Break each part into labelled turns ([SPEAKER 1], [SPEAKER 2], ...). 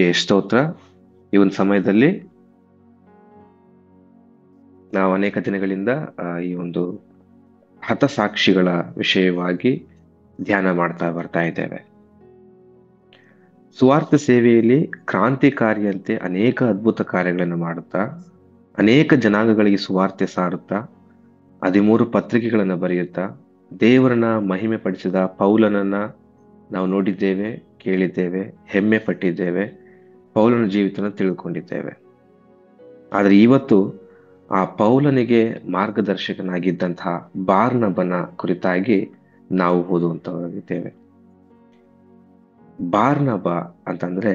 [SPEAKER 1] ದೇವರಿಗೆ ಸ್ತೋತ್ರ. ಈ ಒಂದು ಸಮಯದಲ್ಲಿ ನಾವು ಅನೇಕ ದಿನಗಳಿಂದ ಈ ಒಂದು ಹತಸಾಕ್ಷಿಗಳ ವಿಷಯವಾಗಿ ಧ್ಯಾನ ಮಾಡ್ತಾ ಬರ್ತಾ ಇದ್ದೇವೆ. ಸುವಾರ್ಥ ಸೇವೆಯಲ್ಲಿ ಕ್ರಾಂತಿಕಾರಿಯಂತೆ ಅನೇಕ ಅದ್ಭುತ ಕಾರ್ಯಗಳನ್ನು ಮಾಡುತ್ತಾ ಅನೇಕ ಜನಾಂಗಗಳಿಗೆ ಸುವಾರ್ತೆ ಸಾರುತ್ತಾ 13 ಪತ್ರಿಕೆಗಳನ್ನು ಬರೆಯುತ್ತಾ ದೇವರನ್ನ ಮಹಿಮೆ ಪಡಿಸಿದ ಪೌಲನನ್ನ ನಾವು ನೋಡಿದ್ದೇವೆ, ಕೇಳಿದ್ದೇವೆ, ಹೆಮ್ಮೆ ಪಟ್ಟಿದ್ದೇವೆ, ಪೌಲನ ಜೀವಿತನ ತಿಳ್ಕೊಂಡಿದ್ದೇವೆ. ಆದರೆ ಇವತ್ತು ಆ ಪೌಲನಿಗೆ ಮಾರ್ಗದರ್ಶಕನಾಗಿದ್ದಂತಹ ಬಾರ್ನಬನ ಕುರಿತಾಗಿ ನಾವು ಓದುವಂತವರಾಗಿದ್ದೇವೆ. ಬಾರ್ನಬ ಅಂತಂದ್ರೆ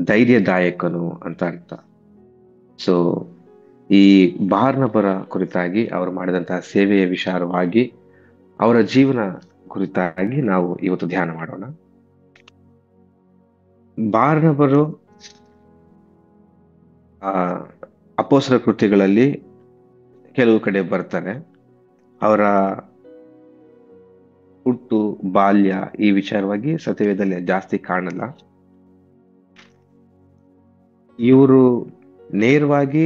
[SPEAKER 1] ಧೈರ್ಯದಾಯಕನು ಅಂತ ಅರ್ಥ. ಸೊ ಈ ಬಾರ್ನಬರ ಕುರಿತಾಗಿ ಅವರು ಮಾಡಿದಂತಹ ಸೇವೆಯ ವಿಚಾರವಾಗಿ ಅವರ ಜೀವನ ಕುರಿತಾಗಿ ನಾವು ಇವತ್ತು ಧ್ಯಾನ ಮಾಡೋಣ. ಬಾರ್ನಬರು ಅಪೊಸ್ತಲರ ಕೃತ್ಯಗಳಲ್ಲಿ ಕೆಲವು ಕಡೆ ಬರ್ತಾರೆ. ಅವರ ಹುಟ್ಟು, ಬಾಲ್ಯ ಈ ವಿಚಾರವಾಗಿ ಸತ್ಯವೇದದಲ್ಲಿ ಜಾಸ್ತಿ ಕಾಣಲ್ಲ. ಇವರು ನೇರವಾಗಿ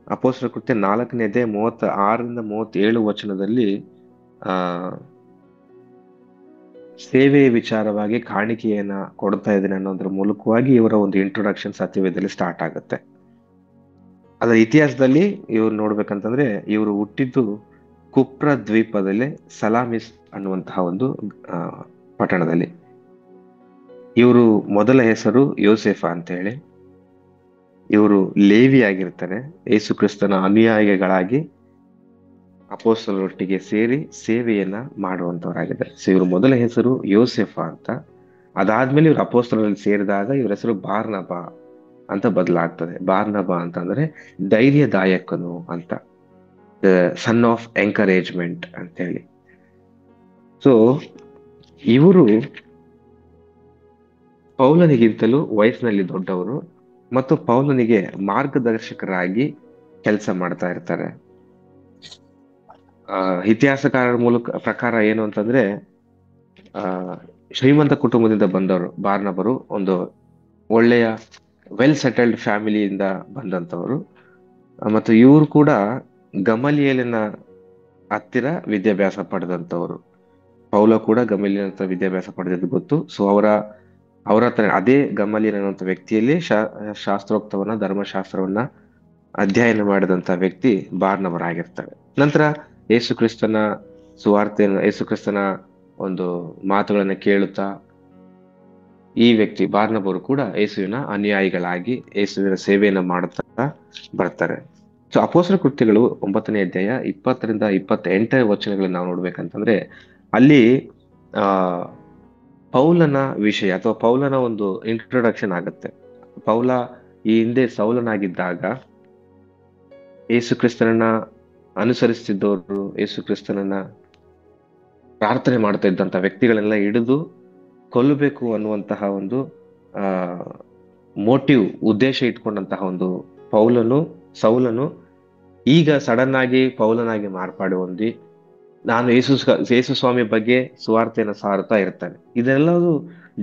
[SPEAKER 1] ಅಪೊಸ್ತಲರ ಕೃತ್ಯ 4ನೇ ಅಧ್ಯಾಯ 36ರಿಂದ 37 ವಚನದಲ್ಲಿ ಸೇವೆಯ ವಿಚಾರವಾಗಿ ಕಾಣಿಕೆಯನ್ನ ಕೊಡ್ತಾ ಇದ್ದೇನೆ ಅನ್ನೋದ್ರ ಮೂಲಕವಾಗಿ ಇವರ ಒಂದು ಇಂಟ್ರೊಡಕ್ಷನ್ ಸತ್ಯವೇದದಲ್ಲಿ ಸ್ಟಾರ್ಟ್ ಆಗುತ್ತೆ. ಅದರ ಇತಿಹಾಸದಲ್ಲಿ ಇವ್ರು ನೋಡ್ಬೇಕಂತಂದ್ರೆ ಇವರು ಹುಟ್ಟಿದ್ದು ಕುಪ್ರ ದ್ವೀಪದಲ್ಲಿ ಸಲಾಮಿಸ್ ಅನ್ನುವಂತಹ ಒಂದು ಪಟ್ಟಣದಲ್ಲಿ. ಇವರು ಮೊದಲ ಹೆಸರು ಯೋಸೆಫ ಅಂತ ಹೇಳಿ. ಇವರು ಲೇವಿ ಆಗಿರ್ತಾರೆ. ಯೇಸು ಕ್ರಿಸ್ತನ ಅನುಯಾಯಿಗಳಾಗಿ ಅಪೊಸ್ತಲರೊಟ್ಟಿಗೆ ಸೇರಿ ಸೇವೆಯನ್ನ ಮಾಡುವಂತವರಾಗಿದ್ದಾರೆ. ಸೊ ಇವ್ರ ಮೊದಲ ಹೆಸರು ಯೋಸೆಫ ಅಂತ. ಅದಾದ್ಮೇಲೆ ಇವ್ರು ಅಪೊಸ್ತಲರಲ್ಲಿ ಸೇರಿದಾಗ ಇವ್ರ ಹೆಸರು ಬಾರ್ನಬ ಅಂತ ಬದಲಾಗ್ತದೆ. ಬಾರ್ನಬ ಅಂತಂದ್ರೆ ಧೈರ್ಯದಾಯಕನು ಅಂತ, ದ ಸನ್ ಆಫ್ ಎಂಕರೇಜ್ಮೆಂಟ್ ಅಂತ ಹೇಳಿ. ಸೊ ಇವರು ಪೌಲನಿಗಿಂತಲೂ ವಯಸ್ಸಿನಲ್ಲಿ ದೊಡ್ಡವರು ಮತ್ತು ಪೌಲನಿಗೆ ಮಾರ್ಗದರ್ಶಕರಾಗಿ ಕೆಲಸ ಮಾಡ್ತಾ ಇರ್ತಾರೆ. ಇತಿಹಾಸಕಾರರ ಪ್ರಕಾರ ಏನು ಅಂತಂದ್ರೆ ಶ್ರೀಮಂತ ಕುಟುಂಬದಿಂದ ಬಂದವರು ಬಾರ್ನಬರು. ಒಂದು ಒಳ್ಳೆಯ ವೆಲ್ ಸೆಟಲ್ಡ್ ಫ್ಯಾಮಿಲಿಯಿಂದ ಬಂದಂತವರು. ಮತ್ತು ಇವರು ಕೂಡ ಗಮಲಿಯಲಿನ ಹತ್ತಿರ ವಿದ್ಯಾಭ್ಯಾಸ ಪಡೆದಂತವರು. ಪೌಲ ಕೂಡ ಗಮಲಿಯಲಿನ ಹತ್ರ ವಿದ್ಯಾಭ್ಯಾಸ ಪಡೆದದ್ದು ಗೊತ್ತು. ಸೊ ಅವರ ಹತ್ರ ಅದೇ ಗಮಲಿಯಲ್ ಅನ್ನುವಂಥ ವ್ಯಕ್ತಿಯಲ್ಲಿ ಶಾಸ್ತ್ರೋಕ್ತವನ್ನ, ಧರ್ಮಶಾಸ್ತ್ರವನ್ನ ಅಧ್ಯಯನ ಮಾಡಿದಂತ ವ್ಯಕ್ತಿ ಬಾರ್ನಬರಾಗಿರ್ತಾರೆ. ನಂತರ ಯೇಸು ಕ್ರಿಸ್ತನ ಸುವಾರ್ತೆಯನ್ನು, ಯೇಸು ಕ್ರಿಸ್ತನ ಒಂದು ಮಾತುಗಳನ್ನ ಕೇಳುತ್ತಾ ಈ ವ್ಯಕ್ತಿ ಬಾರ್ನಬರು ಕೂಡ ಯೇಸುವಿನ ಅನುಯಾಯಿಗಳಾಗಿ ಯೇಸುವಿನ ಸೇವೆಯನ್ನ ಮಾಡುತ್ತಾ ಬರ್ತಾರೆ. ಸೊ ಅಪೊಸ್ತಲರ ಕೃತ್ಯಗಳು 9ನೇ ಅಧ್ಯಾಯ 20ರಿಂದ 28 ವಚನಗಳನ್ನ ನಾವು ನೋಡ್ಬೇಕಂತಂದ್ರೆ ಅಲ್ಲಿ ಪೌಲನ ವಿಷಯ ಅಥವಾ ಪೌಲನ ಒಂದು ಇಂಟ್ರೊಡಕ್ಷನ್ ಆಗುತ್ತೆ. ಪೌಲ ಈ ಹಿಂದೆ ಸೌಲನಾಗಿದ್ದಾಗ ಯೇಸು ಕ್ರಿಸ್ತನನ್ನ ಅನುಸರಿಸ್ತಿದ್ದವರು, ಯೇಸು ಕ್ರಿಸ್ತನನ್ನ ಪ್ರಾರ್ಥನೆ ಮಾಡ್ತಾ ಇದ್ದಂತ ವ್ಯಕ್ತಿಗಳೆಲ್ಲ ಹಿಡಿದು ಕೊಲ್ಲಬೇಕು ಅನ್ನುವಂತಹ ಒಂದು ಉದ್ದೇಶ ಇಟ್ಕೊಂಡಂತಹ ಒಂದು ಸೌಲನು ಈಗ ಸಡನ್ ಆಗಿ ಪೌಲನಾಗಿ ಮಾರ್ಪಾಡು ಹೊಂದಿ ನಾನು ಯೇಸು ಸ್ವಾಮಿ ಬಗ್ಗೆ ಸುವಾರ್ತೆಯನ್ನು ಸಾರುತ್ತಾ ಇರ್ತಾನೆ. ಇದೆಲ್ಲವೂ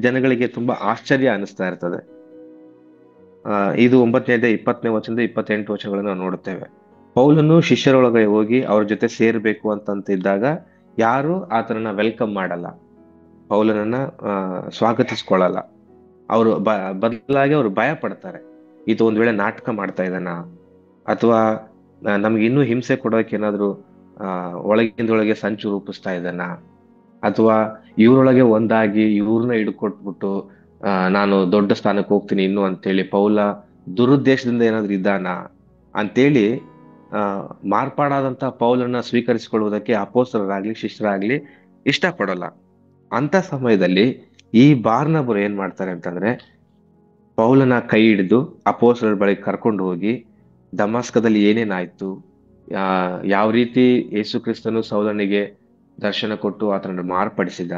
[SPEAKER 1] ಜನಗಳಿಗೆ ತುಂಬಾ ಆಶ್ಚರ್ಯ ಅನಿಸ್ತಾ ಇರ್ತದೆ. ಇದು 9ನೇ ಅಧ್ಯಾಯ 20ನೇ ವಚನದಿಂದ 28 ವಚನಗಳನ್ನು ನಾವು ನೋಡುತ್ತೇವೆ. ಪೌಲನು ಶಿಷ್ಯರೊಳಗೆ ಹೋಗಿ ಅವ್ರ ಜೊತೆ ಸೇರ್ಬೇಕು ಅಂತಂತಿದ್ದಾಗ ಯಾರು ಆತನನ್ನ ವೆಲ್ಕಮ್ ಮಾಡಲ್ಲ, ಪೌಲನನ್ನ ಸ್ವಾಗತಿಸ್ಕೊಳ್ಳಲ್ಲ. ಅವರು ಬದಲಾಗಿ ಅವರು ಭಯ ಪಡ್ತಾರೆ. ಇದು ಒಂದ್ ವೇಳೆ ನಾಟಕ ಮಾಡ್ತಾ ಇದ್ದಾನ, ಅಥವಾ ನಮ್ಗೆ ಇನ್ನೂ ಹಿಂಸೆ ಕೊಡೋಕೆ ಏನಾದ್ರು ಒಳಗಿಂದೊಳಗೆ ಸಂಚು ರೂಪಿಸ್ತಾ ಇದ್ದಾನ, ಅಥವಾ ಇವ್ರೊಳಗೆ ಒಂದಾಗಿ ಇವ್ರನ್ನ ಹಿಡ್ಕೊಟ್ಬಿಟ್ಟು ನಾನು ದೊಡ್ಡ ಸ್ಥಾನಕ್ಕೆ ಹೋಗ್ತೀನಿ ಇನ್ನು ಅಂತೇಳಿ ಪೌಲ ದುರುದ್ದೇಶದಿಂದ ಏನಾದ್ರು ಇದ್ದಾನ ಅಂತೇಳಿ ಮಾರ್ಪಾಡಾದಂತಹ ಪೌಲನ್ನ ಸ್ವೀಕರಿಸಿಕೊಳ್ಳುವುದಕ್ಕೆ ಅಪೊಸ್ತಲರಾಗ್ಲಿ ಶಿಷ್ಯರಾಗ್ಲಿ ಇಷ್ಟಪಡಲ್ಲ. ಅಂತ ಸಮಯದಲ್ಲಿ ಈ ಬಾರ್ನಬರು ಏನ್ ಮಾಡ್ತಾರೆ ಅಂತಂದ್ರೆ ಪೌಲನ ಕೈ ಹಿಡಿದು ಅಪೊಸ್ತಲರ ಬಳಿ ಕರ್ಕೊಂಡು ಹೋಗಿ ದಮಾಸ್ಕದಲ್ಲಿ ಏನೇನಾಯ್ತು, ಯಾವ ರೀತಿ ಯೇಸು ಕ್ರಿಸ್ತನು ಸೌಲನಿಗೆ ದರ್ಶನ ಕೊಟ್ಟು ಆತನನ್ನು ಮಾರ್ಪಡಿಸಿದ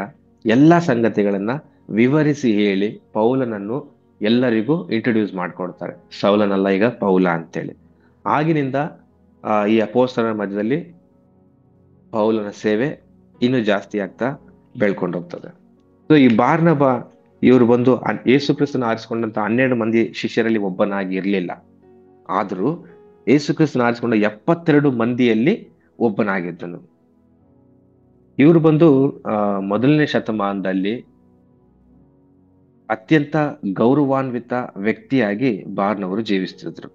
[SPEAKER 1] ಎಲ್ಲಾ ಸಂಗತಿಗಳನ್ನ ವಿವರಿಸಿ ಹೇಳಿ ಪೌಲನನ್ನು ಎಲ್ಲರಿಗೂ ಇಂಟ್ರೊಡ್ಯೂಸ್ ಮಾಡ್ಕೊಡ್ತಾರೆ. ಸೌಲನಲ್ಲ ಈಗ ಪೌಲ ಅಂತೇಳಿ. ಆಗಿನಿಂದ ಈ ಅಪೊಸ್ತಲರ ಮಧ್ಯದಲ್ಲಿ ಪೌಲನ ಸೇವೆ ಇನ್ನೂ ಜಾಸ್ತಿ ಆಗ್ತಾ ಬೆಳ್ಕೊಂಡು ಹೋಗ್ತದೆ. ಸೊ ಈ ಬಾರ್ನಬ ಇವರು ಬಂದು ಯೇಸು ಕ್ರಿಸ್ತನ ಆರಿಸಿಕೊಂಡಂತ 12 ಮಂದಿ ಶಿಷ್ಯರಲ್ಲಿ ಒಬ್ಬನಾಗಿ ಇರಲಿಲ್ಲ. ಆದರೂ ಯೇಸು ಕ್ರಿಸ್ತನ ಆರಿಸಿಕೊಂಡ 72 ಮಂದಿಯಲ್ಲಿ ಒಬ್ಬನಾಗಿದ್ದನು. ಇವರು ಬಂದು ಮೊದಲನೇ ಶತಮಾನದಲ್ಲಿ ಅತ್ಯಂತ ಗೌರವಾನ್ವಿತ ವ್ಯಕ್ತಿಯಾಗಿ ಬಾರ್ನವರು ಜೀವಿಸ್ತಿದ್ರು.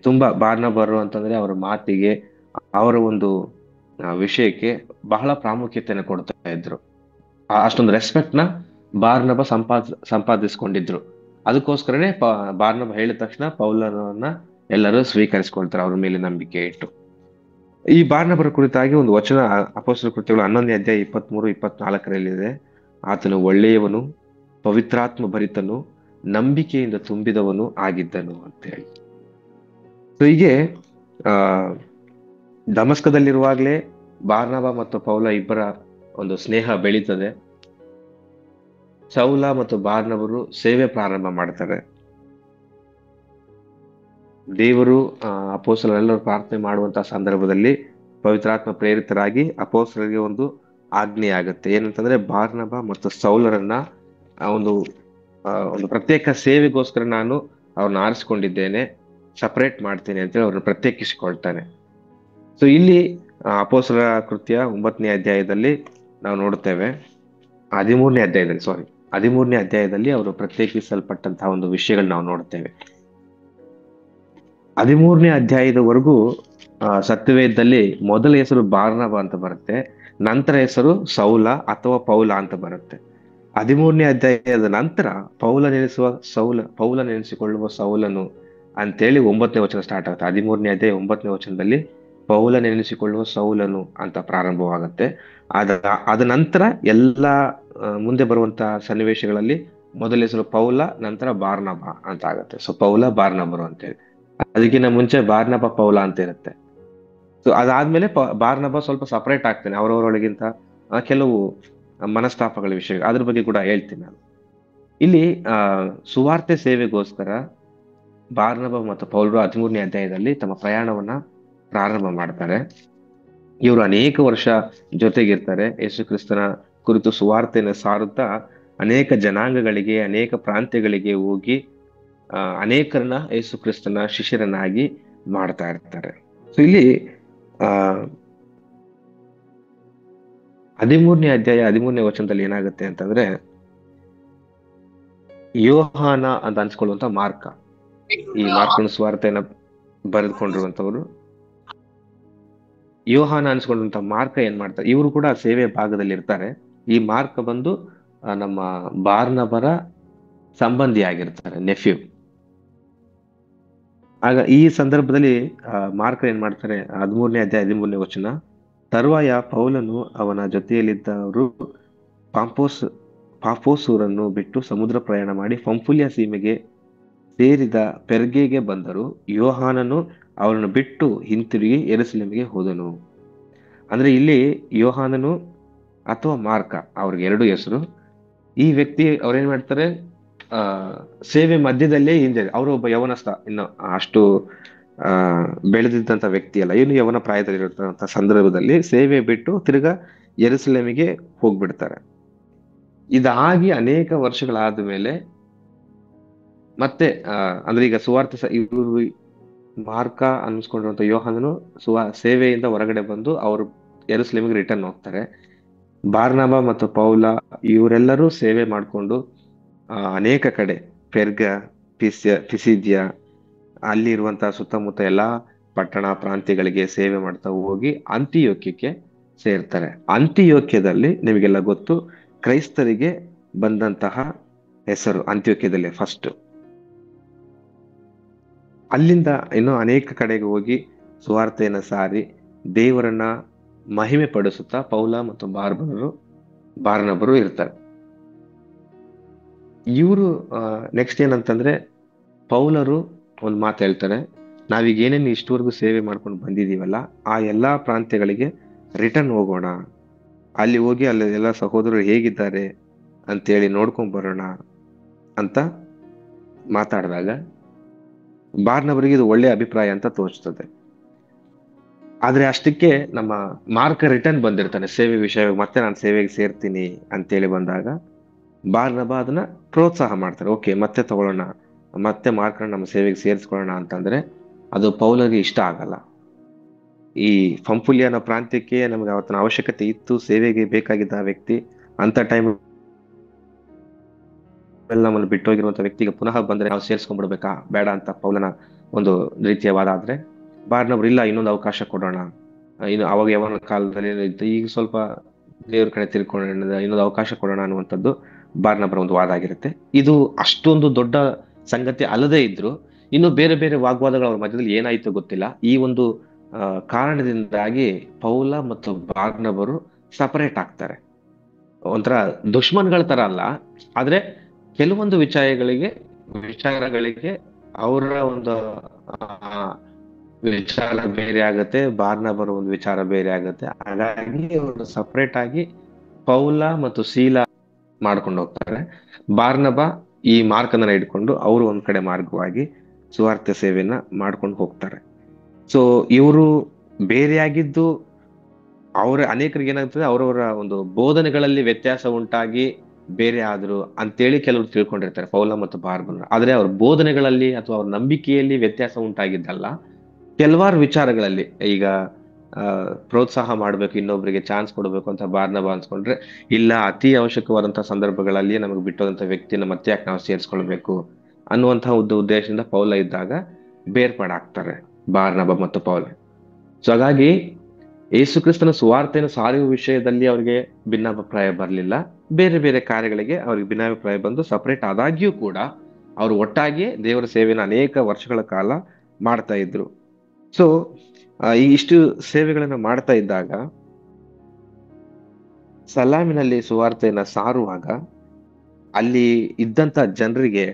[SPEAKER 1] ತುಂಬಾ ಬಾರ್ನಬರು ಅಂತಂದ್ರೆ ಅವರ ಮಾತಿಗೆ, ಅವರ ಒಂದು ವಿಷಯಕ್ಕೆ ಬಹಳ ಪ್ರಾಮುಖ್ಯತೆಯನ್ನು ಕೊಡ್ತಾ ಇದ್ರು. ಅಷ್ಟೊಂದು ರೆಸ್ಪೆಕ್ಟ್ ನ ಬಾರ್ನಬ ಸಂಪಾದಿಸ್ಕೊಂಡಿದ್ರು. ಅದಕ್ಕೋಸ್ಕರನೇ ಬಾರ್ನಬ ಹೇಳಿದ ತಕ್ಷಣ ಪೌಲನನ್ನ ಎಲ್ಲರೂ ಸ್ವೀಕರಿಸಿಕೊಳ್ತಾರೆ, ಅವ್ರ ಮೇಲೆ ನಂಬಿಕೆ ಇಟ್ಟು. ಈ ಬಾರ್ನಬರ ಕುರಿತಾಗಿ ಒಂದು ವಚನ ಅಪೊಸ್ತಲರ ಕೃತ್ಯಗಳು 11ನೇ ಅಧ್ಯಾಯ 23-24 ಆತನು ಒಳ್ಳೆಯವನು, ಪವಿತ್ರಾತ್ಮ ಭರಿತನು, ನಂಬಿಕೆಯಿಂದ ತುಂಬಿದವನು ಆಗಿದ್ದನು ಅಂತ ಹೇಳಿ. ಸೊ ಹೀಗೆ ದಮಸ್ಕದಲ್ಲಿರುವಾಗಲೇ ಬಾರ್ನಬ ಮತ್ತು ಪೌಲ ಇಬ್ಬರ ಒಂದು ಸ್ನೇಹ ಬೆಳೀತದೆ. ಸೌಲ ಮತ್ತು ಬಾರ್ನಬರು ಸೇವೆ ಪ್ರಾರಂಭ ಮಾಡ್ತಾರೆ. ದೇವರು ಅಪೊಸ್ತಲರೆಲ್ಲರೂ ಪ್ರಾರ್ಥನೆ ಮಾಡುವಂತಹ ಸಂದರ್ಭದಲ್ಲಿ ಪವಿತ್ರಾತ್ಮ ಪ್ರೇರಿತರಾಗಿ ಅಪೊಸ್ತಲರಿಗೆ ಒಂದು ಆಜ್ಞೆ ಆಗುತ್ತೆ. ಏನಂತಂದ್ರೆ ಬಾರ್ನಬ ಮತ್ತು ಸೌಲರನ್ನ ಒಂದು ಪ್ರತ್ಯೇಕ ಸೇವೆಗೋಸ್ಕರ ನಾನು ಅವ್ರನ್ನ ಆರಿಸಿಕೊಂಡಿದ್ದೇನೆ, ಸಪರೇಟ್ ಮಾಡ್ತೇನೆ ಅಂತೇಳಿ ಅವ್ರನ್ನ ಪ್ರತ್ಯೇಕಿಸಿಕೊಳ್ತಾನೆ. ಸೊ ಇಲ್ಲಿ ಅಪೊಸ್ತಲರ ಕೃತ್ಯ 9ನೇ ಅಧ್ಯಾಯದಲ್ಲಿ ನಾವು ನೋಡ್ತೇವೆ, 13ನೇ ಅಧ್ಯಾಯದಲ್ಲಿ ಅವರು ಪ್ರತ್ಯೇಕಿಸಲ್ಪಟ್ಟಂತಹ ಒಂದು ವಿಷಯಗಳು ನಾವು ನೋಡ್ತೇವೆ. 13ನೇ ಅಧ್ಯಾಯದವರೆಗೂ ಸತ್ಯವೇದದಲ್ಲಿ ಮೊದಲ ಹೆಸರು ಬಾರ್ನಬ ಅಂತ ಬರುತ್ತೆ, ನಂತರ ಹೆಸರು ಸೌಲ ಅಥವಾ ಪೌಲ ಅಂತ ಬರುತ್ತೆ. 13ನೇ ಅಧ್ಯಾಯದ ನಂತರ ಪೌಲ ನೆನೆಸಿಕೊಳ್ಳುವ ಸೌಲನು ಅಂತೇಳಿ 9ನೇ ವಚನ ಸ್ಟಾರ್ಟ್ ಆಗುತ್ತೆ. 13ನೇ ಅಧ್ಯಾಯ 9ನೇ ವಚನದಲ್ಲಿ ಪೌಲ ನೆನೆಸಿಕೊಳ್ಳುವ ಸೌಲನು ಅಂತ ಪ್ರಾರಂಭವಾಗುತ್ತೆ. ಅದ ನಂತರ ಎಲ್ಲ ಮುಂದೆ ಬರುವಂತಹ ಸನ್ನಿವೇಶಗಳಲ್ಲಿ ಮೊದಲ ಹೆಸರು ಪೌಲ, ನಂತರ ಬಾರ್ನಬ ಅಂತ ಆಗುತ್ತೆ. ಸೊ ಪೌಲ ಬಾರ್ನಬರು ಅಂತೇಳಿ. ಅದಕ್ಕಿಂತ ಮುಂಚೆ ಬಾರ್ನಬ ಪೌಲ ಅಂತ ಇರುತ್ತೆ. ಸೊ ಅದಾದ್ಮೇಲೆ ಬಾರ್ನಬ ಸ್ವಲ್ಪ ಸಪರೇಟ್ ಆಗ್ತಾನೆ, ಅವರವರೊಳಗಿಂತ ಕೆಲವು ಮನಸ್ತಾಪಗಳ ವಿಷಯ, ಅದ್ರ ಬಗ್ಗೆ ಕೂಡ ಹೇಳ್ತೀನಿ ನಾನು. ಇಲ್ಲಿ ಸುವಾರ್ತೆ ಸೇವೆಗೋಸ್ಕರ ಬಾರ್ನಬ ಮತ್ತು ಪೌಲರು 13ನೇ ಅಧ್ಯಾಯದಲ್ಲಿ ತಮ್ಮ ಪ್ರಯಾಣವನ್ನ ಪ್ರಾರಂಭ ಮಾಡ್ತಾರೆ. ಇವರು ಅನೇಕ ವರ್ಷ ಜೊತೆಗಿರ್ತಾರೆ. ಯೇಸು ಕ್ರಿಸ್ತನ ಕುರಿತು ಸುವಾರ್ತೆಯನ್ನು ಸಾರುತ್ತಾ ಅನೇಕ ಜನಾಂಗಗಳಿಗೆ, ಅನೇಕ ಪ್ರಾಂತ್ಯಗಳಿಗೆ ಹೋಗಿ ಅನೇಕರನ್ನ ಯೇಸು ಕ್ರಿಸ್ತನ ಶಿಷ್ಯರನ್ನಾಗಿ ಮಾಡ್ತಾ ಇರ್ತಾರೆ. ಸೊ ಇಲ್ಲಿ 13ನೇ ಅಧ್ಯಾಯ 13ನೇ ವಚನದಲ್ಲಿ ಏನಾಗುತ್ತೆ ಅಂತಂದ್ರೆ, ಯೋಹಾನ ಅಂತ ಅನ್ಸ್ಕೊಳ್ಳುವಂತ ಮಾರ್ಕ, ಈ ಮಾರ್ಕನ ಸುವಾರ್ತೆಯನ್ನ ಬರೆದುಕೊಂಡಿರುವಂತವ್ರು ಯೋಹಾನ ಅನ್ಸ್ಕೊಂಡಂತ ಮಾರ್ಕ ಏನ್ ಮಾಡ್ತಾರೆ, ಇವರು ಕೂಡ ಸೇವೆ ಭಾಗದಲ್ಲಿ ಇರ್ತಾರೆ. ಈ ಮಾರ್ಕ ಬಂದು ನಮ್ಮ ಬಾರ್ನಬರ ಸಂಬಂಧಿ ಆಗಿರ್ತಾರೆ, ನೆಫ್ಯೂ. ಆಗ ಈ ಸಂದರ್ಭದಲ್ಲಿ ಮಾರ್ಕ ಏನ್ ಮಾಡ್ತಾರೆ, 13ನೇ ಅಧ್ಯಾಯ 13ನೇ ವಚನ, ತರುವಾಯ ಪೌಲನು ಅವನ ಜೊತೆಯಲ್ಲಿದ್ದವರು ಪಾಫೋಸೂರನ್ನು ಬಿಟ್ಟು ಸಮುದ್ರ ಪ್ರಯಾಣ ಮಾಡಿ ಪಂಫುಲ್ಯ ಸೀಮೆಗೆ ಸೇರಿದ ಪೆರ್ಗೆಗೆ ಬಂದರು. ಯೋಹಾನನು ಅವರನ್ನು ಬಿಟ್ಟು ಹಿಂತಿರುಗಿ ಯೆರೂಸಲೇಮಿಗೆ ಹೋದನು. ಅಂದ್ರೆ ಇಲ್ಲಿ ಯೋಹಾನನು ಅಥವಾ ಮಾರ್ಕ, ಅವ್ರಿಗೆ ಎರಡು ಹೆಸರು. ಈ ವ್ಯಕ್ತಿ ಅವ್ರೇನ್ ಮಾಡ್ತಾರೆ, ಸೇವೆ ಮಧ್ಯದಲ್ಲೇ ಹಿಂದೆ, ಅವರು ಒಬ್ಬ ಯವನಸ್ಥ, ಇನ್ನು ಅಷ್ಟು ಬೆಳೆದಿದ್ದಂತ ವ್ಯಕ್ತಿ ಅಲ್ಲ, ಇನ್ನು ಯವನ ಪ್ರಾಯದಲ್ಲಿರುವಂತ ಸಂದರ್ಭದಲ್ಲಿ ಸೇವೆ ಬಿಟ್ಟು ತಿರ್ಗಾ ಯೆರೂಸಲೇಮಿಗೆ ಹೋಗ್ಬಿಡ್ತಾರೆ. ಇದಾಗಿ ಅನೇಕ ವರ್ಷಗಳಾದ ಮೇಲೆ ಮತ್ತೆ ಅಂದ್ರೆ ಈಗ ಸುವಾರ್ತೆ ಇವರು ಮಾರ್ಕ ಅನ್ನಿಸ್ಕೊಂಡಿರುವಂತ ಯೋಹಾನನು ಸೇವೆಯಿಂದ ಹೊರಗಡೆ ಬಂದು ಅವರು ಯೆರೂಸಲೇಮಿಗೆ ರಿಟರ್ನ್ ಹೋಗ್ತಾರೆ. ಬಾರ್ನಬ ಮತ್ತು ಪೌಲ ಇವರೆಲ್ಲರೂ ಸೇವೆ ಮಾಡಿಕೊಂಡು ಅನೇಕ ಕಡೆ ಪೆರ್ಗ, ಪಿಸಿದ್ಯ, ಅಲ್ಲಿ ಇರುವಂತಹ ಸುತ್ತಮುತ್ತ ಎಲ್ಲಾ ಪಟ್ಟಣ ಪ್ರಾಂತ್ಯಗಳಿಗೆ ಸೇವೆ ಮಾಡ್ತಾ ಹೋಗಿ ಅಂತಿಯೋಕ್ಯಕ್ಕೆ ಸೇರ್ತಾರೆ. ಅಂತಿಯೋಕ್ಯದಲ್ಲಿ ನಿಮಗೆಲ್ಲ ಗೊತ್ತು, ಕ್ರೈಸ್ತರಿಗೆ ಬಂದಂತಹ ಹೆಸರು ಅಂತ್ಯೋಕ್ಯದಲ್ಲಿ ಫಸ್ಟ್. ಅಲ್ಲಿಂದ ಇನ್ನು ಅನೇಕ ಕಡೆಗೆ ಹೋಗಿ ಸುವಾರ್ತೆಯನ್ನು ಸಾರಿ ದೇವರನ್ನ ಮಹಿಮೆ ಪಡಿಸುತ್ತಾ ಪೌಲ ಮತ್ತು ಬಾರ್ನಬರು ಇರ್ತಾರೆ. ಇವರು ನೆಕ್ಸ್ಟ್ ಏನಂತಂದ್ರೆ, ಪೌಲರು ಒಂದು ಮಾತು ಹೇಳ್ತಾರೆ, ನಾವೀಗ ಏನೇನು ಇಷ್ಟವರೆಗೂ ಸೇವೆ ಮಾಡ್ಕೊಂಡು ಬಂದಿದೀವಲ್ಲ ಆ ಎಲ್ಲಾ ಪ್ರಾಂತ್ಯಗಳಿಗೆ ರಿಟರ್ನ್ ಹೋಗೋಣ, ಅಲ್ಲಿ ಹೋಗಿ ಅಲ್ಲಿ ಎಲ್ಲ ಸಹೋದರರು ಹೇಗಿದ್ದಾರೆ ಅಂತೇಳಿ ನೋಡ್ಕೊಂಡ್ ಬರೋಣ ಅಂತ ಮಾತಾಡಿದಾಗ ಬಾರ್ನಬರಿಗೆ ಇದು ಒಳ್ಳೆ ಅಭಿಪ್ರಾಯ ಅಂತ ತೋಚ್ತದೆ. ಆದ್ರೆ ಅಷ್ಟಕ್ಕೆ ನಮ್ಮ ಮಾರ್ಕ ರಿಟರ್ನ್ ಬಂದಿರ್ತಾನೆ ಸೇವೆ ವಿಷಯ, ಮತ್ತೆ ನಾನು ಸೇವೆಗೆ ಸೇರ್ತೀನಿ ಅಂತೇಳಿ ಬಂದಾಗ ಬಾರ್ನಬ ಅದನ್ನ ಪ್ರೋತ್ಸಾಹ ಮಾಡ್ತಾರೆ. ಓಕೆ, ಮತ್ತೆ ತಗೊಳ್ಳೋಣ, ಮತ್ತೆ ಮಾರ್ಕನ್ನ ನಮ್ಮ ಸೇವೆಗೆ ಸೇರಿಸ್ಕೊಳ್ಳೋಣ ಅಂತಂದ್ರೆ ಅದು ಪೌಲನಿಗೆ ಇಷ್ಟ ಆಗಲ್ಲ. ಈ ಪಂಫುಲಿಯನ ಪ್ರಾಂತ್ಯಕ್ಕೆ ನಮ್ಗೆ ಅವತ್ತಿನ ಅವಶ್ಯಕತೆ ಇತ್ತು, ಸೇವೆಗೆ ಬೇಕಾಗಿದ್ದ ವ್ಯಕ್ತಿ. ಅಂತ ಟೈಮ್ ನಮ್ಮನ್ನು ಬಿಟ್ಟೋಗಿರುವಂತ ವ್ಯಕ್ತಿಗೆ ಪುನಃ ಬಂದ್ರೆ ನಾವು ಸೇರಿಸ್ಕೊಂಡ್ಬಿಡ್ಬೇಕಾ ಬೇಡ ಅಂತ ಪೌಲನ ಒಂದು ರೀತಿಯ ವಾದ ಆದ್ರೆ, ಬಾರ್ನಬ್ರು ಇಲ್ಲ, ಇನ್ನೊಂದು ಅವಕಾಶ ಕೊಡೋಣ. ಇನ್ನು ಅವಾಗ ಯವನ ಕಾಲದಲ್ಲಿ ಇತ್ತು, ಈಗ ಸ್ವಲ್ಪ ದೇವ್ರ ಕಡೆ ತಿಳ್ಕೊಳ್ಳೋಣ, ಇನ್ನೊಂದು ಅವಕಾಶ ಕೊಡೋಣ ಅನ್ನುವಂಥದ್ದು ಬಾರ್ನಬರ ಒಂದು ವಾದ ಆಗಿರುತ್ತೆ. ಇದು ಅಷ್ಟೊಂದು ದೊಡ್ಡ ಸಂಗತಿ ಅಲ್ಲದೇ ಇದ್ರು ಇನ್ನು ಬೇರೆ ಬೇರೆ ವಾಗ್ವಾದಗಳು ಅವ್ರ ಮಧ್ಯದಲ್ಲಿ ಏನಾಯ್ತು ಗೊತ್ತಿಲ್ಲ. ಈ ಒಂದು ಕಾರಣದಿಂದಾಗಿ ಪೌಲ ಮತ್ತು ಬಾರ್ನಬರು ಸಪರೇಟ್ ಆಗ್ತಾರೆ. ಒಂಥರ ದುಶ್ಮನ್ಗಳ ತರ ಅಲ್ಲ, ಆದ್ರೆ ಕೆಲವೊಂದು ವಿಚಾರಗಳಿಗೆ ಅವರ ಒಂದು ಆ, ವಿಚಾರ ಬೇರೆ ಆಗತ್ತೆ, ಬಾರ್ನಬರ ಒಂದು ವಿಚಾರ ಬೇರೆ ಆಗತ್ತೆ. ಹಾಗಾಗಿ ಅವರು ಸಪರೇಟ್ ಆಗಿ ಪೌಲ ಮತ್ತು ಶೀಲ ಮಾಡ್ಕೊಂಡು ಹೋಗ್ತಾರೆ. ಬಾರ್ನಬ ಈ ಮಾರ್ಕನ್ನ ಇಟ್ಕೊಂಡು ಅವರು ಒಂದ್ ಕಡೆ ಮಾರ್ಗವಾಗಿ ಸುವಾರ್ತೆ ಸೇವೆಯನ್ನ ಮಾಡ್ಕೊಂಡು ಹೋಗ್ತಾರೆ. ಸೊ ಇವರು ಬೇರೆಯಾಗಿದ್ದು ಅವರ ಅನೇಕರಿಗೆ ಏನಾಗ್ತದೆ, ಅವರವರ ಒಂದು ಬೋಧನೆಗಳಲ್ಲಿ ವ್ಯತ್ಯಾಸ ಉಂಟಾಗಿ ಬೇರೆ ಆದ್ರು ಅಂತೇಳಿ ಕೆಲವರು ತಿಳ್ಕೊಂಡಿರ್ತಾರೆ ಪೌಲ ಮತ್ತು ಬಾರ್ಬನ. ಆದ್ರೆ ಅವ್ರ ಬೋಧನೆಗಳಲ್ಲಿ ಅಥವಾ ಅವ್ರ ನಂಬಿಕೆಯಲ್ಲಿ ವ್ಯತ್ಯಾಸ ಉಂಟಾಗಿದ್ದಲ್ಲ, ಕೆಲವಾರು ವಿಚಾರಗಳಲ್ಲಿ. ಈಗ ಪ್ರೋತ್ಸಾಹ ಮಾಡ್ಬೇಕು, ಇನ್ನೊಬ್ರಿಗೆ ಚಾನ್ಸ್ ಕೊಡ್ಬೇಕು ಅಂತ ಬಾರ್ನಬ ಅನ್ಸ್ಕೊಂಡ್ರೆ, ಇಲ್ಲ ಅತಿ ಅವಶ್ಯಕವಾದಂತಹ ಸಂದರ್ಭಗಳಲ್ಲಿ ನಮಗೆ ಬಿಟ್ಟೋದಂತ ವ್ಯಕ್ತಿನ ಮತ್ತೆ ಯಾಕೆ ನಾವು ಸೇರಿಸ್ಕೊಳ್ಬೇಕು ಅನ್ನುವಂತಹ ಒಂದು ಉದ್ದೇಶದಿಂದ ಪೌಲ ಇದ್ದಾಗ ಬೇರ್ಪಡಾಗ್ತಾರೆ ಬಾರ್ನಬ ಮತ್ತು ಪೌಲ. ಸೊ ಹಾಗಾಗಿ ಯೇಸು ಕ್ರಿಸ್ತನ ಸುವಾರ್ತೆಯನ್ನು ಸಾರುವ ವಿಷಯದಲ್ಲಿ ಅವರಿಗೆ ಭಿನ್ನಾಭಿಪ್ರಾಯ ಬರಲಿಲ್ಲ. ಬೇರೆ ಬೇರೆ ಕಾರ್ಯಗಳಿಗೆ ಅವ್ರಿಗೆ ಭಿನ್ನಾಭಿಪ್ರಾಯ ಬಂದು ಸಪರೇಟ್ ಆದಾಗ್ಯೂ ಕೂಡ ಅವರು ಒಟ್ಟಾಗಿಯೇ ದೇವರ ಸೇವೆಯನ್ನು ಅನೇಕ ವರ್ಷಗಳ ಕಾಲ ಮಾಡ್ತಾ ಇದ್ರು. ಸೊ ಈ ಇಷ್ಟು ಸೇವೆಗಳನ್ನ ಮಾಡ್ತಾ ಇದ್ದಾಗ ಸಲಾಮಿನಲ್ಲಿ ಸುವಾರ್ತೆಯನ್ನ ಸಾರುವಾಗ ಅಲ್ಲಿ ಇದ್ದಂತ ಜನರಿಗೆ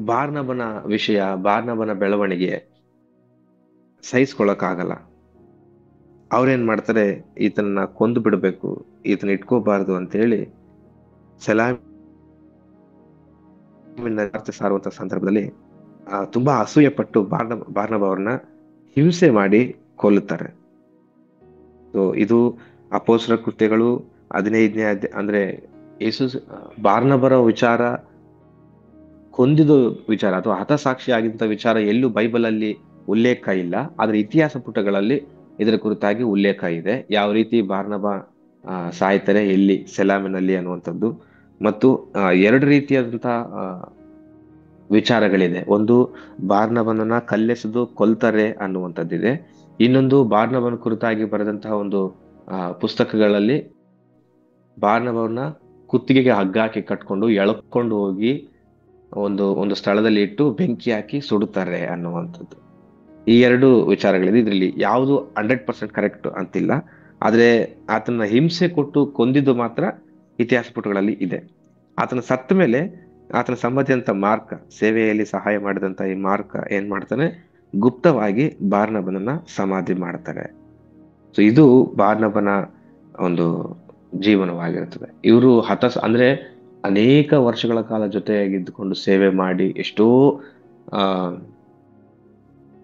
[SPEAKER 1] ಬಾರ್ನಬನ ವಿಷಯ, ಬಾರ್ನಬನ ಬೆಳವಣಿಗೆ ಸಹಿಸ್ಕೊಳಕ್ಕಾಗಲ್ಲ. ಅವ್ರೇನ್ ಮಾಡ್ತಾರೆ, ಈತನನ್ನ ಕೊಂದು ಬಿಡ್ಬೇಕು, ಈತನ ಇಟ್ಕೋಬಾರ್ದು ಅಂತ ಹೇಳಿ ಸಲಾಮಿನ ವಾರ್ತೆ ಸಾರುವಂತ ಸಂದರ್ಭದಲ್ಲಿ ತುಂಬಾ ಅಸೂಯೆ ಪಟ್ಟು ಬಾರ್ನಬ ಅವ್ರನ್ನ ಹಿಂಸೆ ಮಾಡಿ ಕೊಲ್ಲುತ್ತಾರೆ. ಸೊ ಇದು ಅಪೊಸ್ತಲರ ಕೃತ್ಯಗಳು 15ನೇ ಅಂದ್ರೆ ಯೇಸು ಬಾರ್ನಬರ ವಿಚಾರ, ಕೊಂದಿದ ವಿಚಾರ ಅಥವಾ ಹತಸಾಕ್ಷಿ ಆಗಿದ್ದ ವಿಚಾರ ಎಲ್ಲೂ ಬೈಬಲ್ ಅಲ್ಲಿ ಉಲ್ಲೇಖ ಇಲ್ಲ. ಆದ್ರೆ ಇತಿಹಾಸ ಪುಟಗಳಲ್ಲಿ ಇದರ ಕುರಿತಾಗಿ ಉಲ್ಲೇಖ ಇದೆ, ಯಾವ ರೀತಿ ಬಾರ್ನಬ ಸಾಯ್ತಾರೆ ಎಲ್ಲಿ, ಸೆಲಾಮಿನಲ್ಲಿ ಅನ್ನುವಂಥದ್ದು. ಮತ್ತು ಎರಡು ರೀತಿಯಾದಂತಹ ವಿಚಾರಗಳಿದೆ. ಒಂದು ಬಾರ್ನಬನನ್ನ ಕಲ್ಲೆಸೆದು ಕೊಲ್ತಾರೆ ಅನ್ನುವಂಥದ್ದಿದೆ. ಇನ್ನೊಂದು ಬಾರ್ನಬನ ಕುರಿತಾಗಿ ಬರೆದಂತಹ ಒಂದು ಪುಸ್ತಕಗಳಲ್ಲಿ ಬಾರ್ನಬನ ಕುತ್ತಿಗೆಗೆ ಹಗ್ಗ ಹಾಕಿ ಕಟ್ಕೊಂಡು ಎಳ್ಕೊಂಡು ಹೋಗಿ ಒಂದು ಸ್ಥಳದಲ್ಲಿ ಇಟ್ಟು ಬೆಂಕಿ ಹಾಕಿ ಸುಡುತ್ತಾರೆ ಅನ್ನುವಂಥದ್ದು. ಈ ಎರಡು ವಿಚಾರಗಳಿದೆ. ಇದರಲ್ಲಿ ಯಾವುದು 100% ಕರೆಕ್ಟ್ ಅಂತಿಲ್ಲ, ಆದ್ರೆ ಆತನ ಹಿಂಸೆ ಕೊಟ್ಟು ಕೊಂದಿದ್ದು ಮಾತ್ರ ಇತಿಹಾಸ ಪುಟಗಳಲ್ಲಿ ಇದೆ. ಆತನ ಸತ್ತ ಮೇಲೆ ಆತನ ಸಂಬಂಧಿಯಂತ ಮಾರ್ಕ, ಸೇವೆಯಲ್ಲಿ ಸಹಾಯ ಮಾಡಿದಂತ ಈ ಮಾರ್ಕ ಏನ್ ಮಾಡ್ತಾನೆ, ಗುಪ್ತವಾಗಿ ಬಾರ್ನಬನನ್ನ ಸಮಾಧಿ ಮಾಡ್ತಾರೆ. ಸೊ ಇದು ಬಾರ್ನಬನ ಒಂದು ಜೀವನವಾಗಿರುತ್ತದೆ. ಇವರು ಅಂದ್ರೆ ಅನೇಕ ವರ್ಷಗಳ ಕಾಲ ಜೊತೆಯಾಗಿದ್ದುಕೊಂಡು ಸೇವೆ ಮಾಡಿ ಎಷ್ಟೋ ಆ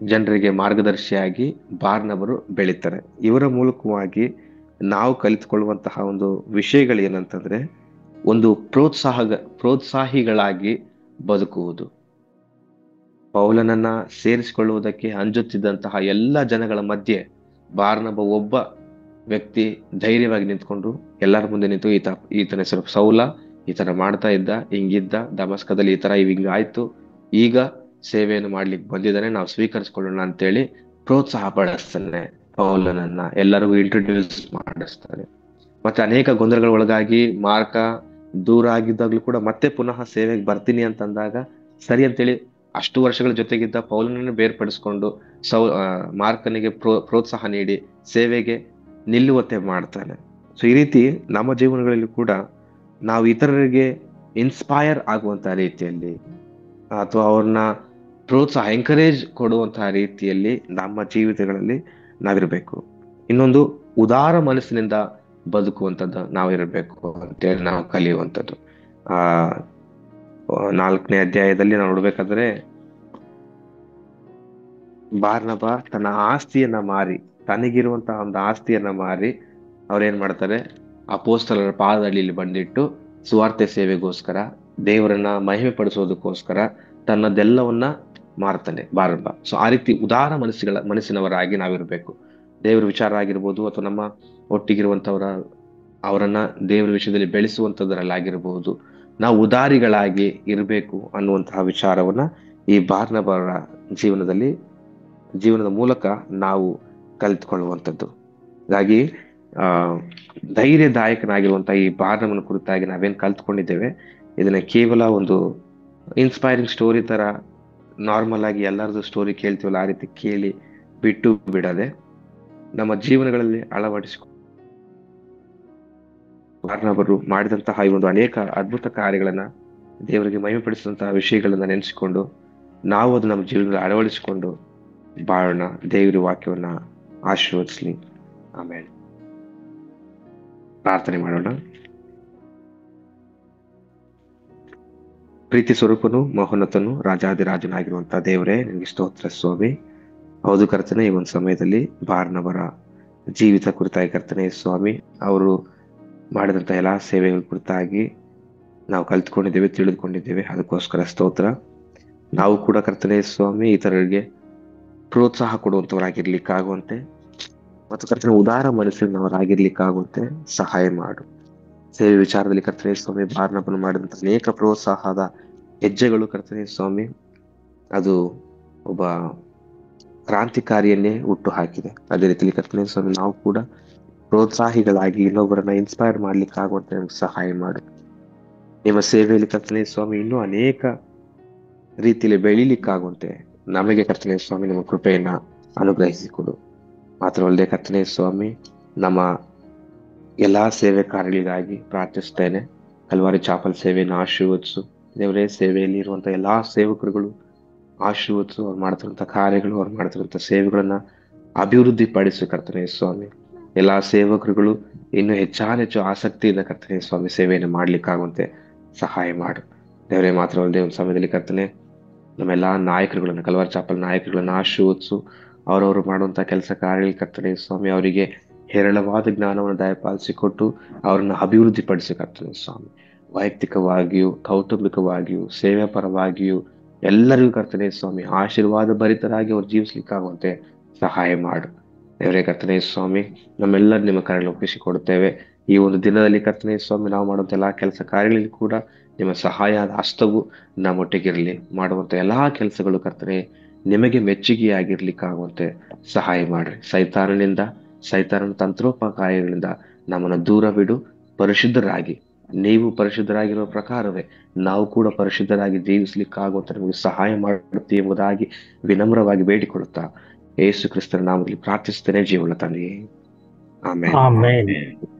[SPEAKER 1] ಜನರಿಗೆ ಮಾರ್ಗದರ್ಶಿಯಾಗಿ ಬಾರ್ನಬರು ಬೆಳೀತಾರೆ. ಇವರ ಮೂಲಕವಾಗಿ ನಾವು ಕಲಿತುಕೊಳ್ಳುವಂತಹ ಒಂದು ವಿಷಯಗಳೇನಂತಂದ್ರೆ, ಒಂದು ಪ್ರೋತ್ಸಾಹಿಗಳಾಗಿ ಬದುಕುವುದು. ಪೌಲನನ್ನ ಸೇರಿಸಿಕೊಳ್ಳುವುದಕ್ಕೆ ಅಂಜುತ್ತಿದ್ದಂತಹ ಎಲ್ಲ ಜನಗಳ ಮಧ್ಯೆ ಬಾರ್ನಬ ಒಬ್ಬ ವ್ಯಕ್ತಿ ಧೈರ್ಯವಾಗಿ ನಿಂತ್ಕೊಂಡು ಎಲ್ಲರ ಮುಂದೆ ನಿಂತು, ಈತನ ಹೆಸರು ಸೌಲ, ಈ ತರ ಮಾಡ್ತಾ ಇದ್ದ, ಹಿಂಗಿದ್ದ, ದಮಸ್ಕದಲ್ಲಿ ಈ ತರ ಹಿಂಗಾಯ್ತು, ಈಗ ಸೇವೆಯನ್ನು ಮಾಡ್ಲಿಕ್ಕೆ ಬಂದಿದ್ದಾನೆ, ನಾವು ಸ್ವೀಕರಿಸ್ಕೊಳ್ಳೋಣ ಅಂತೇಳಿ ಪ್ರೋತ್ಸಾಹ ಪಡಿಸ್ತಾನೆ. ಪೌಲನನ್ನ ಎಲ್ಲರಿಗೂ ಇಂಟ್ರೊಡ್ಯೂಸ್ ಮಾಡಿಸ್ತಾರೆ. ಮತ್ತೆ ಅನೇಕ ಗೊಂದಲಗಳ ಒಳಗಾಗಿ ಮಾರ್ಕ ದೂರ ಆಗಿದ್ದಾಗ್ಲೂ ಕೂಡ ಮತ್ತೆ ಪುನಃ ಸೇವೆಗೆ ಬರ್ತೀನಿ ಅಂತಂದಾಗ ಸರಿ ಅಂತೇಳಿ ಅಷ್ಟು ವರ್ಷಗಳ ಜೊತೆಗಿದ್ದ ಪೌಲನನ್ನು ಬೇರ್ಪಡಿಸ್ಕೊಂಡು ಮಾರ್ಕನಿಗೆ ಪ್ರೋತ್ಸಾಹ ನೀಡಿ ಸೇವೆಗೆ ನಿಲ್ಲುವಂತೆ ಮಾಡ್ತಾನೆ. ಸೊ ಈ ರೀತಿ ನಮ್ಮ ಜೀವನಗಳಲ್ಲಿ ಕೂಡ ನಾವು ಇತರರಿಗೆ ಇನ್ಸ್ಪೈರ್ ಆಗುವಂತಹ ರೀತಿಯಲ್ಲಿ ಅಥವಾ ಅವ್ರನ್ನ ಪ್ರೋತ್ಸಾಹ, ಎಂಕರೇಜ್ ಕೊಡುವಂತಹ ರೀತಿಯಲ್ಲಿ ನಮ್ಮ ಜೀವಿತಗಳಲ್ಲಿ ನಾವಿರ್ಬೇಕು. ಇನ್ನೊಂದು ಉದಾರ ಮನಸ್ಸಿನಿಂದ ಬದುಕುವಂಥದ್ದು ನಾವಿರಬೇಕು ಅಂತೇಳಿ ನಾವು ಕಲಿಯುವಂಥದ್ದು. 4ನೇ ಅಧ್ಯಾಯದಲ್ಲಿ ನಾವು ನೋಡ್ಬೇಕಾದ್ರೆ ಬಾರ್ನಬ ತನ್ನ ಆಸ್ತಿಯನ್ನ ಮಾರಿ, ತನಗಿರುವಂತಹ ಒಂದು ಆಸ್ತಿಯನ್ನ ಮಾರಿ ಅವ್ರೇನ್ ಮಾಡ್ತಾರೆ, ಅಪೋಸ್ತಲರ ಪಾದದಲ್ಲಿ ಬಂದಿಟ್ಟು ಸುವಾರ್ತೆ ಸೇವೆಗೋಸ್ಕರ, ದೇವರನ್ನ ಮಹಿಮೆ ಪಡಿಸೋದಕ್ಕೋಸ್ಕರ ತನ್ನದೆಲ್ಲವನ್ನ ಮಾರ್ತಾನೆ ಬಾರಬ್ಬ. ಸೊ ಆ ರೀತಿ ಉದಾರ ಮನಸ್ಸಿನವರಾಗಿ ನಾವಿರ್ಬೇಕು. ದೇವರ ವಿಚಾರ ಆಗಿರ್ಬೋದು, ಅಥವಾ ನಮ್ಮ ಒಟ್ಟಿಗಿರುವಂತವರ ಅವರನ್ನ ದೇವರ ವಿಷಯದಲ್ಲಿ ಬೆಳೆಸುವಂತದ್ರಲ್ಲಾಗಿರ್ಬೋದು, ನಾವು ಉದಾರಿಗಳಾಗಿ ಇರಬೇಕು ಅನ್ನುವಂತಹ ವಿಚಾರವನ್ನ ಈ ಬಾರ್ನಬರ ಜೀವನದ ಮೂಲಕ ನಾವು ಕಲಿತುಕೊಳ್ಳುವಂಥದ್ದು. ಹಾಗಾಗಿ ಆ ಧೈರ್ಯದಾಯಕನಾಗಿರುವಂತಹ ಈ ಬಾರ್ನಬನ ಕುರಿತಾಗಿ ನಾವೇನ್ ಕಲ್ತ್ಕೊಂಡಿದ್ದೇವೆ, ಇದನ್ನ ಕೇವಲ ಒಂದು ಇನ್ಸ್ಪೈರಿಂಗ್ ಸ್ಟೋರಿ ತರ ನಾರ್ಮಲ್ ಆಗಿ ಎಲ್ಲರದು ಸ್ಟೋರಿ ಕೇಳ್ತೀವಲ್ಲ, ಆ ರೀತಿ ಕೇಳಿ ಬಿಟ್ಟು ಬಿಡದೆ ನಮ್ಮ ಜೀವನಗಳಲ್ಲಿ ಅಳವಡಿಸಿಕೊಂಡು ಬಾರ್ನಬರು ಮಾಡಿದಂತಹ ಈ ಒಂದು ಅನೇಕ ಅದ್ಭುತ ಕಾರ್ಯಗಳನ್ನ, ದೇವರಿಗೆ ಮಹಿಮೆಪಡಿಸಿದಂತಹ ವಿಷಯಗಳನ್ನ ನೆನೆಸಿಕೊಂಡು ನಾವು ಅದು ನಮ್ಮ ಜೀವನದಲ್ಲಿ ಅಳವಡಿಸಿಕೊಂಡು ಬಾಳೋಣ. ದೇವರ ವಾಕ್ಯವನ್ನ ಆಶೀರ್ವದಿಸಲಿ. ಆಮೇಲೆ ಪ್ರಾರ್ಥನೆ ಮಾಡೋಣ. ಪ್ರೀತಿ ಸ್ವರೂಪನು, ಮಹೋನ್ನತನು, ರಾಜಾದಿರಾಜನಾಗಿರುವಂತಹ ದೇವರೇ, ನಿನಗೆ ಸ್ತೋತ್ರ ಸ್ವಾಮಿ. ಹೌದು ಕರ್ತನೆ, ಈ ಒಂದು ಸಮಯದಲ್ಲಿ ಬಾರ್ನಬರ ಜೀವಿತ ಕುರಿತಾಗಿ ಕರ್ತನೆ ಸ್ವಾಮಿ, ಅವರು ಮಾಡಿದಂತ ಎಲ್ಲಾ ಸೇವೆಗಳ ಕುರಿತಾಗಿ ನಾವು ಕಲ್ತ್ಕೊಂಡಿದ್ದೇವೆ, ತಿಳಿದುಕೊಂಡಿದ್ದೇವೆ. ಅದಕ್ಕೋಸ್ಕರ ಸ್ತೋತ್ರ. ನಾವು ಕೂಡ ಕರ್ತನೆ ಸ್ವಾಮಿ ಇತರರಿಗೆ ಪ್ರೋತ್ಸಾಹ ಕೊಡುವಂತವರಾಗಿರ್ಲಿಕ್ಕಾಗುವಂತೆ ಮತ್ತು ಕರ್ತನೆ ಉದಾರ ಮನಸ್ಸಿನವರಾಗಿರ್ಲಿಕ್ಕಾಗುವಂತೆ ಸಹಾಯ ಮಾಡು. ಸೇವೆ ವಿಚಾರದಲ್ಲಿ ಕರ್ತನೆ ಸ್ವಾಮಿ ಬಾರ್ನಬನು ಮಾಡಿದಂತ ಅನೇಕ ಪ್ರೋತ್ಸಾಹದ ಹೆಜ್ಜೆಗಳು ಕರ್ತನೆ ಸ್ವಾಮಿ, ಅದು ಒಬ್ಬ ಕ್ರಾಂತಿಕಾರಿಯನ್ನೇ ಹುಟ್ಟು ಹಾಕಿದೆ. ಅದೇ ರೀತಿಯಲ್ಲಿ ಕರ್ತನೆ ಸ್ವಾಮಿ ನಾವು ಕೂಡ ಪ್ರೋತ್ಸಾಹಿಗಳಾಗಿ ಇನ್ನೊಬ್ಬರನ್ನ ಇನ್ಸ್ಪೈರ್ ಮಾಡ್ಲಿಕ್ಕಾಗುವಂತೆ ನಮ್ಗೆ ಸಹಾಯ ಮಾಡು. ನಿಮ್ಮ ಸೇವೆಯಲ್ಲಿ ಕರ್ತನೆ ಸ್ವಾಮಿ ಇನ್ನೂ ಅನೇಕ ರೀತಿಯಲ್ಲಿ ಬೆಳಿಲಿಕ್ಕಾಗುವಂತೆ ನಮಗೆ ಕರ್ತನೆ ಸ್ವಾಮಿ ನಿಮ್ಮ ಕೃಪೆಯನ್ನ ಅನುಗ್ರಹಿಸಿಕೊಡು. ಮಾತ್ರವಲ್ಲದೆ ಕರ್ತನೆ ಸ್ವಾಮಿ, ನಮ್ಮ ಎಲ್ಲಾ ಸೇವೆ ಕಾರ್ಯಗಳಿಗಾಗಿ ಪ್ರಾರ್ಥಿಸ್ತೇನೆ. ಕಲ್ವಾರಿ ಚಾಪಲ್ ಸೇವೆಯನ್ನು ಆಶೀರ್ವದಿಸು ದೇವರೇ. ಸೇವೆಯಲ್ಲಿ ಇರುವಂತಹ ಎಲ್ಲಾ ಸೇವಕರುಗಳು ಆಶೀರ್ವದಿಸು. ಅವ್ರು ಮಾಡ್ತಿರುವಂತಹ ಕಾರ್ಯಗಳು, ಅವ್ರು ಮಾಡ್ತಿರುವಂತಹ ಸೇವೆಗಳನ್ನ ಅಭಿವೃದ್ಧಿ ಪಡಿಸು ಕರ್ತನೆ ಸ್ವಾಮಿ. ಎಲ್ಲಾ ಸೇವಕರುಗಳು ಇನ್ನೂ ಹೆಚ್ಚು ಆಸಕ್ತಿಯಿಂದ ಕರ್ತನೆ ಸ್ವಾಮಿ ಸೇವೆಯನ್ನು ಮಾಡ್ಲಿಕ್ಕಾಗುವಂತೆ ಸಹಾಯ ಮಾಡು ದೇವರೇ. ಮಾತ್ರವಲ್ಲದೆ ಒಂದು ಸಮಯದಲ್ಲಿ ಕರ್ತನೆ ನಮ್ಮೆಲ್ಲಾ ನಾಯಕರುಗಳನ್ನ, ಕಲ್ವಾರಿ ಚಾಪಲ್ ನಾಯಕರುಗಳನ್ನ ಆಶೀರ್ವದಿಸು. ಅವರವರು ಮಾಡುವಂತಹ ಕೆಲಸ ಕಾರ್ಯಗಳು ಕರ್ತನೆ ಸ್ವಾಮಿ ಅವರಿಗೆ ಹೇರಳವಾದ ಜ್ಞಾನವನ್ನು ದಯಪಾಲಿಸಿಕೊಟ್ಟು ಅವರನ್ನು ಅಭಿವೃದ್ಧಿ ಪಡಿಸಿ ಕರ್ತನೆ ಸ್ವಾಮಿ. ವೈಯಕ್ತಿಕವಾಗಿಯೂ, ಕೌಟುಂಬಿಕವಾಗಿಯೂ, ಸೇವೆ ಪರವಾಗಿಯೂ ಎಲ್ಲರಿಗೂ ಕರ್ತನೆ ಸ್ವಾಮಿ ಆಶೀರ್ವಾದ ಭರಿತರಾಗಿ ಅವ್ರು ಜೀವಿಸ್ಲಿಕ್ಕಾಗುವಂತೆ ಸಹಾಯ ಮಾಡು ದೇವರೇ. ಕರ್ತನೆ ಸ್ವಾಮಿ ನಮ್ಮೆಲ್ಲರೂ ನಿಮ್ಮ ಕರೆಯಲ್ಲಿ ಒಪ್ಪಿಸಿಕೊಡುತ್ತೇವೆ. ಈ ಒಂದು ದಿನದಲ್ಲಿ ಕರ್ತನೆ ಸ್ವಾಮಿ ನಾವು ಮಾಡುವಂತ ಎಲ್ಲಾ ಕೆಲಸ ಕಾರ್ಯಗಳಲ್ಲಿ ಕೂಡ ನಿಮ್ಮ ಸಹಾಯದ ಹಸ್ತವು ನಮ್ಮೊಟ್ಟಿಗಿರಲಿ. ಮಾಡುವಂತ ಎಲ್ಲಾ ಕೆಲಸಗಳು ಕರ್ತನೆ ನಿಮಗೆ ಮೆಚ್ಚುಗೆಯಾಗಿರ್ಲಿಕ್ಕಾಗುವಂತೆ ಸಹಾಯ ಮಾಡ್ರಿ. ಸೈತಾನನ ತಂತ್ರೋಪಕಾರಗಳಿಂದ ನಮ್ಮನ್ನು ದೂರ ಬಿಡು. ಪರಿಶುದ್ಧರಾಗಿ, ನೀವು ಪರಿಶುದ್ಧರಾಗಿರುವ ಪ್ರಕಾರವೇ ನಾವು ಕೂಡ ಪರಿಶುದ್ಧರಾಗಿ ಜೀವಿಸ್ಲಿಕ್ಕಾಗುವಂತೆ ನಮಗೆ ಸಹಾಯ ಮಾಡುತ್ತೀವಿ ಎಂಬುದಾಗಿ ವಿನಮ್ರವಾಗಿ ಬೇಡಿಕೊಳ್ಳುತ್ತಾ ಯೇಸು ಕ್ರಿಸ್ತನ ನಾಮದಲ್ಲಿ ಪ್ರಾರ್ಥಿಸುತ್ತೇನೆ ಜೀವನ ತಂದೆಯೇ. ಆಮೆನ್.